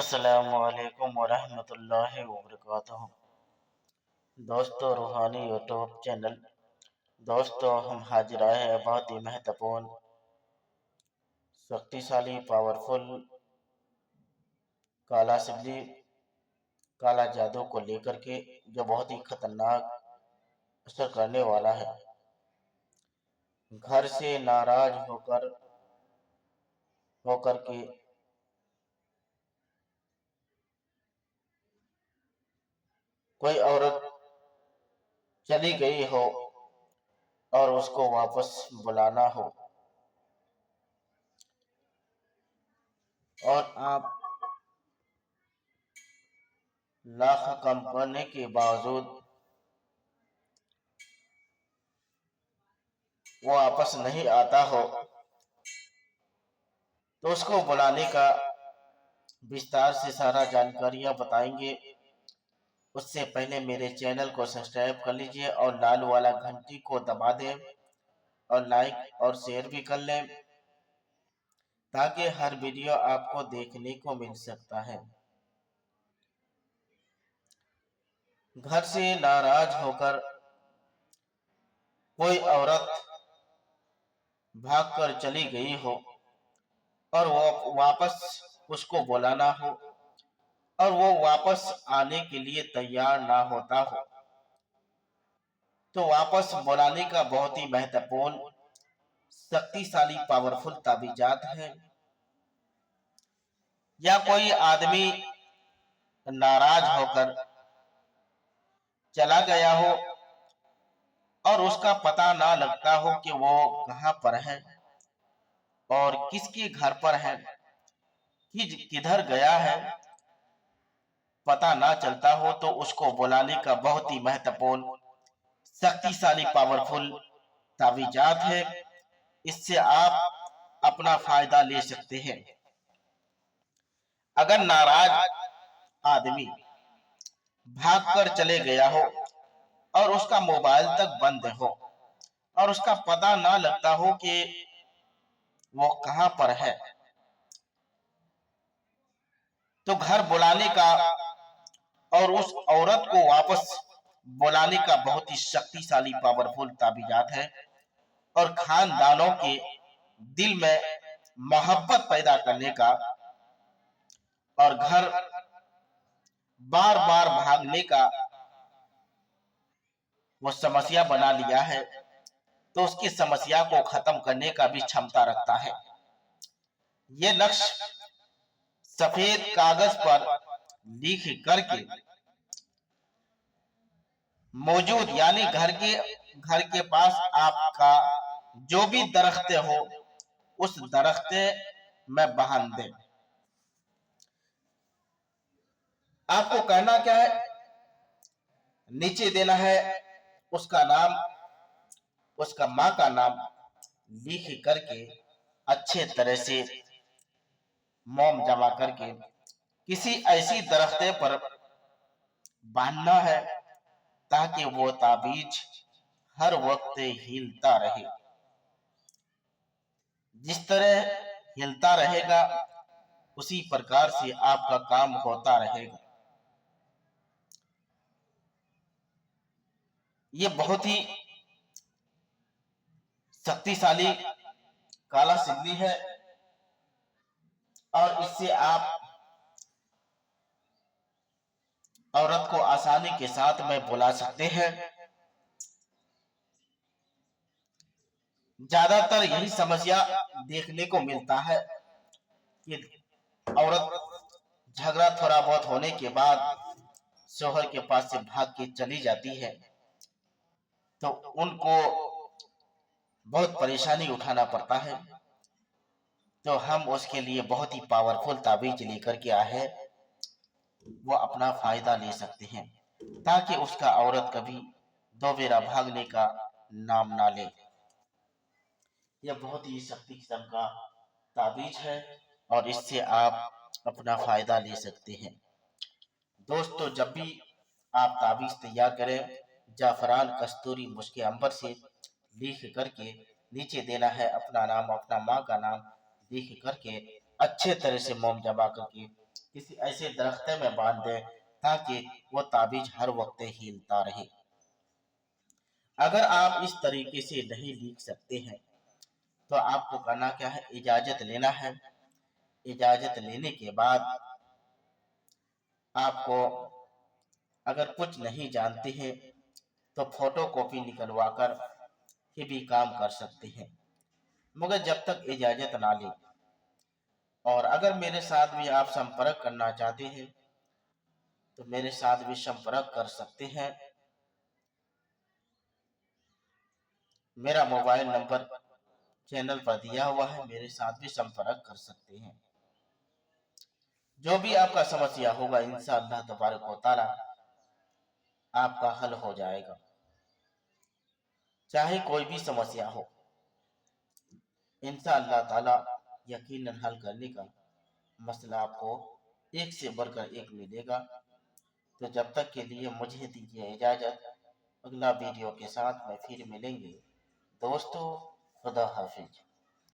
अस्सलामुअलैकुम वरहमतुल्लाहि वबरकातुहू। दोस्तों, रूहानी यूट्यूब चैनल। दोस्तों, हम हाजिर आए हैं बहुत ही महत्वपूर्ण, शक्तिशाली, पावरफुल काला सिबली, काला जादू को लेकर के, जो बहुत ही खतरनाक असर करने वाला है। घर से नाराज होकर होकर के कोई औरत चली गई हो और उसको वापस बुलाना हो, और आप लाख कम करने के बावजूद वो वापस नहीं आता हो, तो उसको बुलाने का विस्तार से सारा जानकारियां बताएंगे। उससे पहले मेरे चैनल को सब्सक्राइब कर लीजिए और लाल वाला घंटी को दबा दें और लाइक और शेयर भी कर लें, ताकि हर वीडियो आपको देखने को मिल सकता है। घर से नाराज होकर कोई औरत भागकर चली गई हो और वो वापस उसको बुलाना हो, और वो वापस आने के लिए तैयार ना होता हो, तो वापस बुलाने का बहुत ही महत्वपूर्ण, शक्तिशाली, पावरफुल ताबीजात है। या कोई आदमी नाराज होकर चला गया हो और उसका पता ना लगता हो कि वो कहां पर है और किसके घर पर है, किधर गया है, पता ना चलता हो, तो उसको बुलाने का बहुत ही महत्वपूर्ण, शक्तिशाली, पावरफुल तावीजात है। इससे आप अपना फायदा ले सकते हैं। अगर नाराज आदमी भागकर चले गया हो और उसका मोबाइल तक बंद हो और उसका पता ना लगता हो कि वो कहां पर है, तो घर बुलाने का और उस औरत को वापस बुलाने का बहुत ही शक्तिशाली, पावरफुल ताबीजात है, और खानदानों के दिल में मोहब्बत पैदा करने का और घर बार बार भागने का वो समस्या बना लिया है, तो उसकी समस्या को खत्म करने का भी क्षमता रखता है। ये नक्श सफेद कागज पर लिख करके मौजूद, यानी घर के पास आपका जो भी दरख्त हो, उस दरख्त में बांध दे। आपको करना क्या है, नीचे देना है उसका नाम, उसका माँ का नाम लिख करके अच्छे तरह से मोम जमा करके किसी ऐसी दरख्त पर बांधना है, ताकि वो ताबीज हर वक्त हिलता रहे। जिस तरह हिलता रहेगा, उसी प्रकार से आपका काम होता रहेगा। ये बहुत ही शक्तिशाली काला सिल्ली है, और इससे आप औरत को आसानी के साथ में बुला सकते हैं। ज्यादातर यही समस्या देखने को मिलता है कि औरत झगड़ा थोड़ा बहुत होने के बाद शोहर के पास से भाग के चली जाती है, तो उनको बहुत परेशानी उठाना पड़ता है। तो हम उसके लिए बहुत ही पावरफुल ताबीज लेकर के आए हैं, वो अपना फायदा ले सकते हैं, ताकि उसका औरत कभी दोबारा भागने का नाम ना ले। यह बहुत ही शक्ति किस्म का ताबीज है, और इससे आप अपना फायदा ले सकते हैं। दोस्तों, जब भी आप ताबीज तैयार करें, जाफरान, कस्तूरी, मुश्क अंबर से लिख करके नीचे देना है अपना नाम, अपना माँ का नाम लिख करके अच्छे तरह से मोम जमा करके किसी ऐसे दरख्त में बांध दें ताकि वो ताबीज हर वक्त हिलता रहे। अगर आप इस तरीके से नहीं लिख सकते हैं तो आपको करना क्या है, इजाजत लेना है। इजाजत लेने के बाद आपको, अगर कुछ नहीं जानते हैं तो फोटो कॉपी निकलवा कर ही भी काम कर सकते हैं, मगर जब तक इजाजत ना लें। और अगर मेरे साथ भी आप संपर्क करना चाहते हैं तो मेरे साथ भी संपर्क कर सकते हैं। मेरा मोबाइल नंबर चैनल पर दिया हुआ है, मेरे साथ भी संपर्क कर सकते हैं। जो भी आपका समस्या होगा इंशाअल्लाह तबारक व तआला आपका हल हो जाएगा। चाहे कोई भी समस्या हो, इंशाअल्लाह ताला यकीनन हल करने का मसला आपको एक से बढ़कर एक मिलेगा। तो जब तक के लिए मुझे दीजिए इजाजत। अगला वीडियो के साथ में फिर मिलेंगे दोस्तों। खुदा हाफिज।